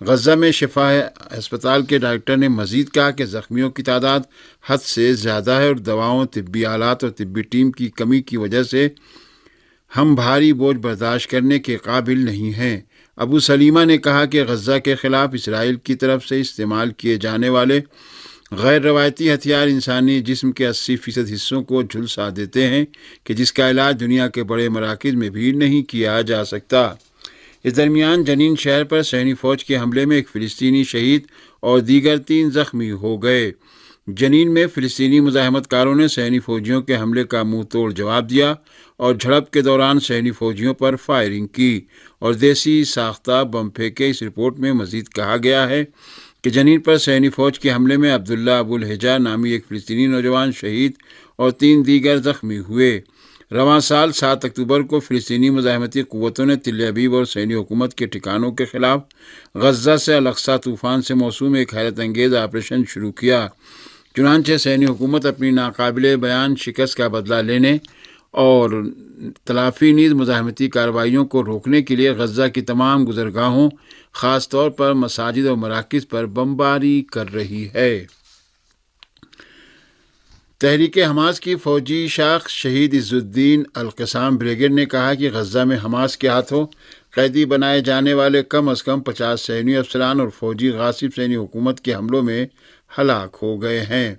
غزہ میں شفا ہسپتال کے ڈائریکٹر نے مزید کہا کہ زخمیوں کی تعداد حد سے زیادہ ہے اور دواؤں، طبی آلات اور طبی ٹیم کی کمی کی وجہ سے ہم بھاری بوجھ برداشت کرنے کے قابل نہیں ہیں۔ ابو سلیمہ نے کہا کہ غزہ کے خلاف اسرائیل کی طرف سے استعمال کیے جانے والے غیر روایتی ہتھیار انسانی جسم کے 80% حصوں کو جھلسا دیتے ہیں کہ جس کا علاج دنیا کے بڑے مراکز میں بھی نہیں کیا جا سکتا۔ اس درمیان جنین شہر پر صہیونی فوج کے حملے میں ایک فلسطینی شہید اور دیگر 3 زخمی ہو گئے۔ جنین میں فلسطینی مزاحمت کاروں نے صہیونی فوجیوں کے حملے کا منہ توڑ جواب دیا اور جھڑپ کے دوران صہیونی فوجیوں پر فائرنگ کی اور دیسی ساختہ بم پھینکے۔ اس رپورٹ میں مزید کہا گیا ہے کہ جنین پر صہیونی فوج کے حملے میں عبداللہ ابو الحجا نامی ایک فلسطینی نوجوان شہید اور 3 دیگر زخمی ہوئے۔ رواں سال 7 اکتوبر کو فلسطینی مزاحمتی قوتوں نے تل ابیب اور صہیونی حکومت کے ٹھکانوں کے خلاف غزہ سے الاقصی طوفان سے موسوم ایک حیرت انگیز آپریشن شروع کیا۔ چنانچہ صہیونی حکومت اپنی ناقابل بیان شکست کا بدلہ لینے اور تلافی نیز مزاحمتی کارروائیوں کو روکنے کے لیے غزہ کی تمام گزرگاہوں، خاص طور پر مساجد اور مراکز پر بمباری کر رہی ہے۔ تحریک حماس کی فوجی شاخ شہید عز الدین القسام بریگیڈ نے کہا کہ غزہ میں حماس کے ہاتھوں قیدی بنائے جانے والے کم از کم 50 صہیونی افسران اور فوجی غاصب صہیونی حکومت کے حملوں میں ہلاک ہو گئے ہیں۔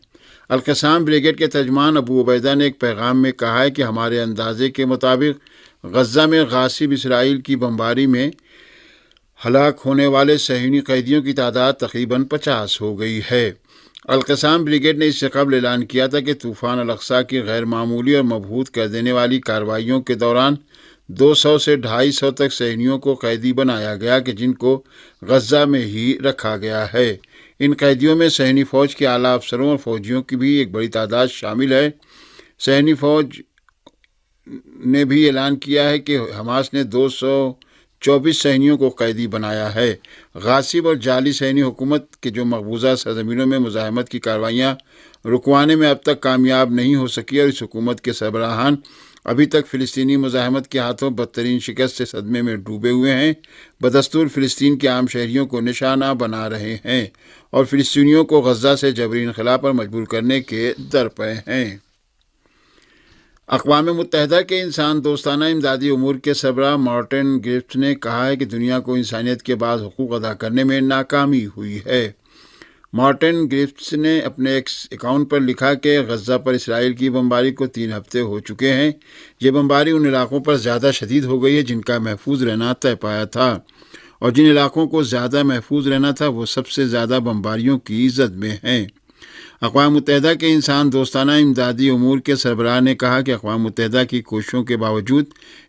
القسام بریگیڈ کے ترجمان ابو عبیدہ نے ایک پیغام میں کہا ہے کہ ہمارے اندازے کے مطابق غزہ میں غاصب اسرائیل کی بمباری میں ہلاک ہونے والے صہیونی قیدیوں کی تعداد تقریباً 50 ہو گئی ہے۔ القسام بریگیڈ نے اس سے قبل اعلان کیا تھا کہ طوفان الاقصی کی غیر معمولی اور مبہوت کر دینے والی کارروائیوں کے دوران 200 سے 250 تک صہیونیوں کو قیدی بنایا گیا کہ جن کو غزہ میں ہی رکھا گیا ہے۔ ان قیدیوں میں صہیونی فوج کے اعلیٰ افسروں اور فوجیوں کی بھی ایک بڑی تعداد شامل ہے۔ صہیونی فوج نے بھی اعلان کیا ہے کہ حماس نے 224 صہیونیوں کو قیدی بنایا ہے۔ غاصب اور جعلی صہیونی حکومت کے جو مقبوضہ سرزمینوں میں مزاحمت کی کارروائیاں رکوانے میں اب تک کامیاب نہیں ہو سکی اور اس حکومت کے سربراہان ابھی تک فلسطینی مزاحمت کے ہاتھوں بدترین شکست سے صدمے میں ڈوبے ہوئے ہیں، بدستور فلسطین کے عام شہریوں کو نشانہ بنا رہے ہیں اور فلسطینیوں کو غزہ سے جبری انخلاء پر مجبور کرنے کے درپے ہیں۔ اقوام متحدہ کے انسان دوستانہ امدادی امور کے سربراہ مارٹن گرفٹس نے کہا ہے کہ دنیا کو انسانیت کے بعض حقوق ادا کرنے میں ناکامی ہوئی ہے۔ مارٹن گرفٹس نے اپنے ایکس اکاؤنٹ پر لکھا کہ غزہ پر اسرائیل کی بمباری کو 3 ہفتے ہو چکے ہیں۔ یہ بمباری ان علاقوں پر زیادہ شدید ہو گئی ہے جن کا محفوظ رہنا طے پایا تھا، اور جن علاقوں کو زیادہ محفوظ رہنا تھا وہ سب سے زیادہ بمباریوں کی زد میں ہیں۔ اقوام متحدہ کے انسان دوستانہ امدادی امور کے سربراہ نے کہا کہ اقوام متحدہ کی کوششوں کے باوجود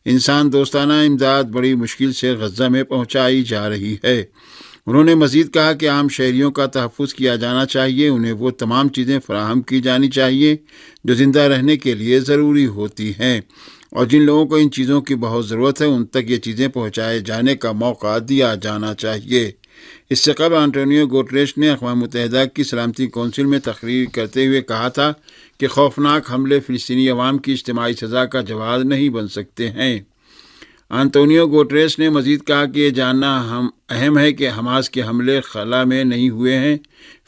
انسان دوستانہ امداد بڑی مشکل سے غزہ میں پہنچائی جا رہی ہے۔ انہوں نے مزید کہا کہ عام شہریوں کا تحفظ کیا جانا چاہیے، انہیں وہ تمام چیزیں فراہم کی جانی چاہیے جو زندہ رہنے کے لیے ضروری ہوتی ہیں، اور جن لوگوں کو ان چیزوں کی بہت ضرورت ہے ان تک یہ چیزیں پہنچائے جانے کا موقع دیا جانا چاہیے۔ اس سے قبل انٹونیو گوٹریش نے اقوام متحدہ کی سلامتی کونسل میں تقریر کرتے ہوئے کہا تھا کہ خوفناک حملے فلسطینی عوام کی اجتماعی سزا کا جواز نہیں بن سکتے ہیں۔ انٹونیو گوٹریس نے مزید کہا کہ یہ جاننا اہم ہے کہ حماس کے حملے خلا میں نہیں ہوئے ہیں۔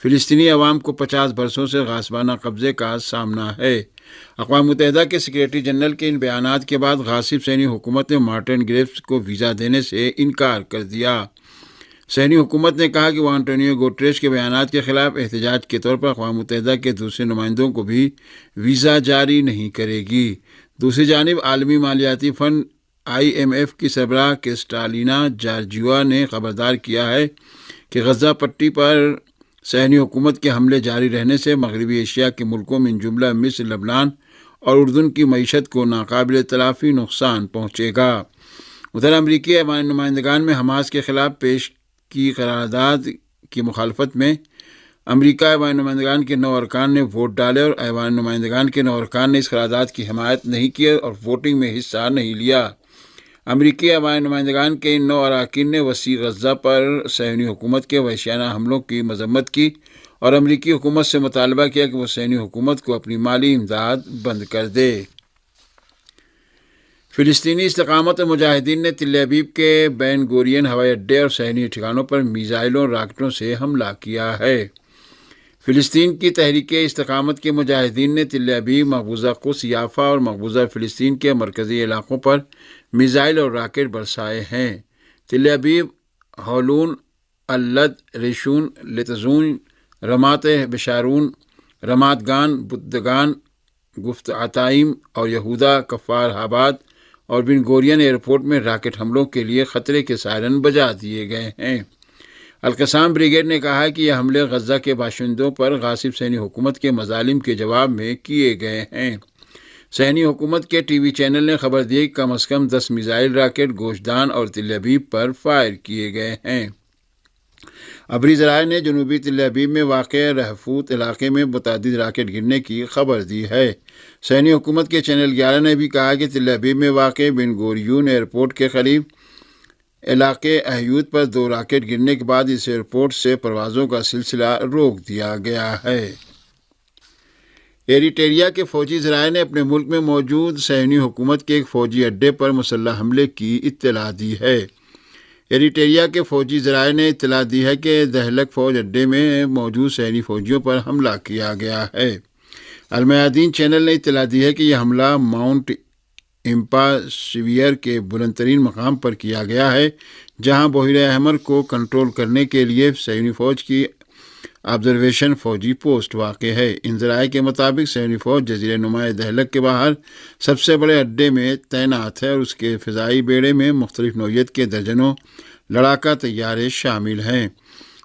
فلسطینی عوام کو 50 برسوں سے غاصبانہ قبضے کا سامنا ہے۔ اقوام متحدہ کے سیکریٹری جنرل کے ان بیانات کے بعد غاصب صہیونی حکومت نے مارٹن گرفٹس کو ویزا دینے سے انکار کر دیا۔ صہیونی حکومت نے کہا کہ وہ انٹونیو گوٹریش کے بیانات کے خلاف احتجاج کے طور پر اقوام متحدہ کے دوسرے نمائندوں کو بھی ویزا جاری نہیں کرے گی۔ دوسری جانب عالمی مالیاتی فنڈ IMF کی سربراہ کرسٹالینا جارجیوا نے خبردار کیا ہے کہ غزہ پٹی پر صہیونی حکومت کے حملے جاری رہنے سے مغربی ایشیا کے ملکوں من جملہ مصر، لبنان اور اردن کی معیشت کو ناقابل تلافی نقصان پہنچے گا۔ ادھر امریکی ایوان نمائندگان میں حماس کے خلاف پیش کی قرارداد کی مخالفت میں امریکہ ایوان نمائندگان کے 9 ارکان نے ووٹ ڈالے اور ایوان نمائندگان کے 9 ارکان نے اس قرارداد کی حمایت نہیں کی اور ووٹنگ میں حصہ نہیں لیا۔ امریکی ایوان نمائندگان کے ان 9 اراکین نے وسیع غزہ پر صہیونی حکومت کے وحشیانہ حملوں کی مذمت کی اور امریکی حکومت سے مطالبہ کیا کہ وہ صہیونی حکومت کو اپنی مالی امداد بند کر دے۔ فلسطینی استقامت مجاہدین نے تل ابیب کے بین گورین ہوائی اڈے اور صہیونی ٹھکانوں پر میزائلوں اور راکٹوں سے حملہ کیا ہے۔ فلسطین کی تحریک استقامت کے مجاہدین نے تل ابیب، مقبوضہ قدس، یافا اور مقبوضہ فلسطین کے مرکزی علاقوں پر میزائل اور راکٹ برسائے ہیں۔ تل ابیب، ہولون، اللد، ریشون، لتزون، رمات بشارون، رمات گان، بدگان، گفت عطائم اور یہودا کفار آباد اور بن گورین ایئرپورٹ میں راکٹ حملوں کے لیے خطرے کے سائرن بجا دیے گئے ہیں۔ القسام بریگیڈ نے کہا ہے کہ یہ حملے غزہ کے باشندوں پر غاصب صہیونی حکومت کے مظالم کے جواب میں کیے گئے ہیں۔ صہیونی حکومت کے ٹی وی چینل نے خبر دی کہ کم از کم 10 میزائل راکٹ گوشدان اور تل ابیب پر فائر کیے گئے ہیں۔ عبری ذرائع نے جنوبی تل ابیب میں واقع رہفوت علاقے میں متعدد راکٹ گرنے کی خبر دی ہے۔ صہیونی حکومت کے چینل 11 نے بھی کہا کہ تل ابیب میں واقع بن گوریون ایئرپورٹ کے قریب علاقے احیوت پر 2 راکٹ گرنے کے بعد اس ایئرپورٹ سے پروازوں کا سلسلہ روک دیا گیا ہے۔ ایریٹریا کے فوجی ذرائع نے اپنے ملک میں موجود صہیونی حکومت کے ایک فوجی اڈے پر مسلح حملے کی اطلاع دی ہے۔ ایریٹریا کے فوجی ذرائع نے اطلاع دی ہے کہ دہلک فوج اڈے میں موجود صہیونی فوجیوں پر حملہ کیا گیا ہے۔ المیادین چینل نے اطلاع دی ہے کہ یہ حملہ ماؤنٹ امپا سیویئر کے بلند ترین مقام پر کیا گیا ہے، جہاں بحیرہ احمر کو کنٹرول کرنے کے لیے صہیونی فوج کی آبزرویشن فوجی پوسٹ واقع ہے۔ ان ذرائع کے مطابق صہیونی فوج جزیرہ نما دہلک کے باہر سب سے بڑے اڈے میں تعینات ہے اور اس کے فضائی بیڑے میں مختلف نوعیت کے درجنوں لڑاکا طیارے شامل ہیں۔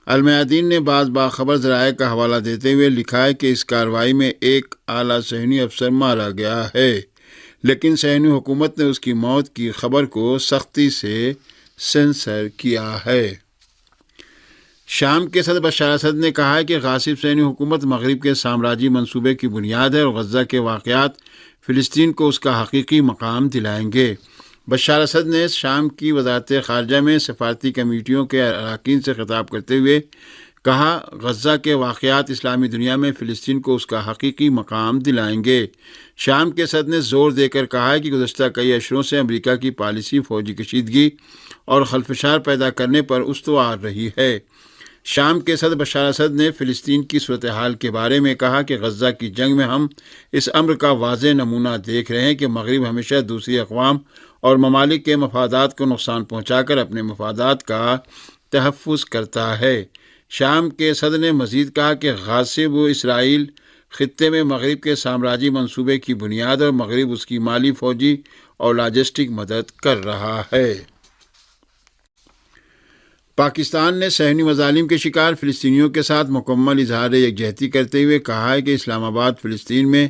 المیادین نے بعض باخبر ذرائع کا حوالہ دیتے ہوئے لکھا ہے کہ اس کارروائی میں ایک اعلیٰ صہیونی افسر مارا گیا ہے، لیکن صہیونی حکومت نے اس کی موت کی خبر کو سختی سے سینسر کیا ہے۔ شام کے صدر بشار اسد نے کہا ہے کہ غاصب صہیونی حکومت مغرب کے سامراجی منصوبے کی بنیاد ہے اور غزہ کے واقعات فلسطین کو اس کا حقیقی مقام دلائیں گے۔ بشار اسد نے شام کی وزارت خارجہ میں سفارتی کمیٹیوں کے اراکین سے خطاب کرتے ہوئے کہا، غزہ کے واقعات اسلامی دنیا میں فلسطین کو اس کا حقیقی مقام دلائیں گے۔ شام کے صدر نے زور دے کر کہا ہے کہ گزشتہ کئی اشروں سے امریکہ کی پالیسی فوجی کشیدگی اور خلفشار پیدا کرنے پر استوار رہی ہے۔ شام کے صدر بشار اسد نے فلسطین کی صورتحال کے بارے میں کہا کہ غزہ کی جنگ میں ہم اس امر کا واضح نمونہ دیکھ رہے ہیں کہ مغرب ہمیشہ دوسری اقوام اور ممالک کے مفادات کو نقصان پہنچا کر اپنے مفادات کا تحفظ کرتا ہے۔ شام کے صدر نے مزید کہا کہ غاصب اسرائیل خطے میں مغرب کے سامراجی منصوبے کی بنیاد اور مغرب اس کی مالی، فوجی اور لاجسٹک مدد کر رہا ہے۔ پاکستان نے صہیونی مظالم کے شکار فلسطینیوں کے ساتھ مکمل اظہار یکجہتی کرتے ہوئے کہا ہے کہ اسلام آباد فلسطین میں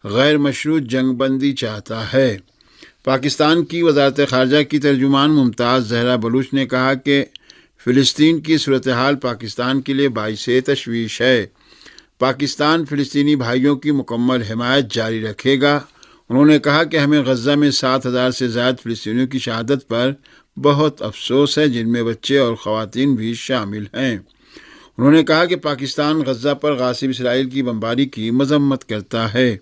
غیر مشروط جنگ بندی چاہتا ہے۔ پاکستان کی وزارت خارجہ کی ترجمان ممتاز زہرا بلوچ نے کہا کہ فلسطین کی صورتحال پاکستان کے لیے باعث تشویش ہے۔ پاکستان فلسطینی بھائیوں کی مکمل حمایت جاری رکھے گا۔ انہوں نے کہا کہ ہمیں غزہ میں 7,000 سے زائد فلسطینیوں کی شہادت پر بہت افسوس ہے، جن میں بچے اور خواتین بھی شامل ہیں۔ انہوں نے کہا کہ پاکستان غزہ پر غاصب اسرائیل کی بمباری کی مذمت کرتا ہے۔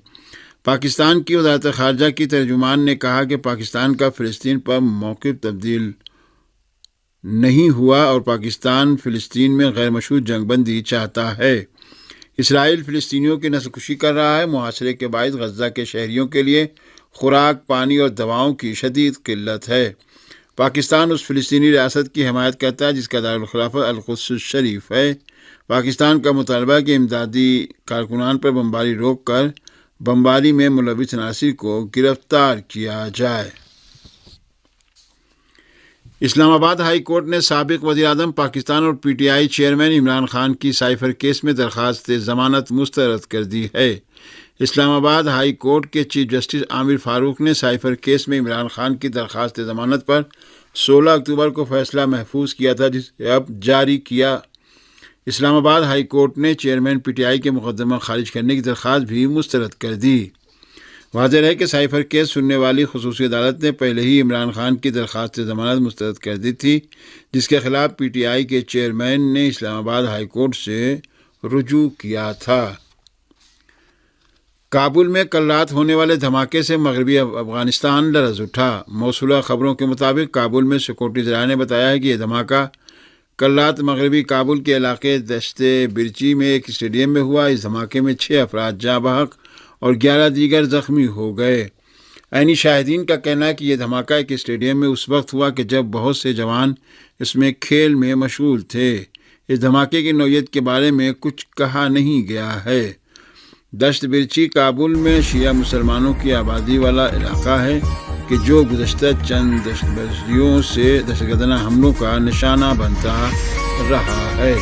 پاکستان کی وزارت خارجہ کی ترجمان نے کہا کہ پاکستان کا فلسطین پر موقف تبدیل نہیں ہوا اور پاکستان فلسطین میں غیر مشروط جنگ بندی چاہتا ہے۔ اسرائیل فلسطینیوں کی نسل کشی کر رہا ہے۔ محاصرے کے باعث غزہ کے شہریوں کے لیے خوراک، پانی اور دواؤں کی شدید قلت ہے۔ پاکستان اس فلسطینی ریاست کی حمایت کرتا ہے جس کا دارالخلافت القدس الشریف ہے۔ پاکستان کا مطالبہ ہے کہ امدادی کارکنان پر بمباری روک کر بمباری میں ملوث عناصر کو گرفتار کیا جائے۔ اسلام آباد ہائی کورٹ نے سابق وزیر اعظم پاکستان اور P T I chairman Imran Khan کی سائفر کیس میں درخواست ضمانت مسترد کر دی ہے۔ اسلام آباد ہائی کورٹ کے چیف جسٹس عامر فاروق نے سائفر کیس میں عمران خان کی درخواست ضمانت پر 16 اکتوبر کو فیصلہ محفوظ کیا تھا، جسے اب جاری کیا۔ اسلام آباد ہائی کورٹ نے چیئرمین پی ٹی آئی کے مقدمہ خارج کرنے کی درخواست بھی مسترد کر دی۔ واضح ہے کہ سائفر کیس سننے والی خصوصی عدالت نے پہلے ہی عمران خان کی درخواست ضمانت مسترد کر دی تھی، جس کے خلاف پی ٹی آئی کے چیئرمین نے اسلام آباد ہائی کورٹ سے رجوع کیا تھا۔ کابل میں کل رات ہونے والے دھماکے سے مغربی افغانستان لرز اٹھا۔ موصولہ خبروں کے مطابق کابل میں سیکورٹی ذرائع نے بتایا ہے کہ یہ دھماکہ کل رات مغربی کابل کے علاقے دشت برچی میں ایک اسٹیڈیم میں ہوا۔ اس دھماکے میں 6 افراد جاں بحق اور 11 دیگر زخمی ہو گئے۔ عینی شاہدین کا کہنا ہے کہ یہ دھماکہ ایک اسٹیڈیم میں اس وقت ہوا کہ جب بہت سے جوان اس میں کھیل میں مشغول تھے۔ اس دھماکے کی نوعیت کے بارے میں کچھ کہا نہیں گیا ہے۔ دشت برچی کابل میں شیعہ مسلمانوں کی آبادی والا علاقہ ہے کہ جو گزشتہ چند دہائیوں سے دہشت گردانہ حملوں کا نشانہ بنتا رہا ہے۔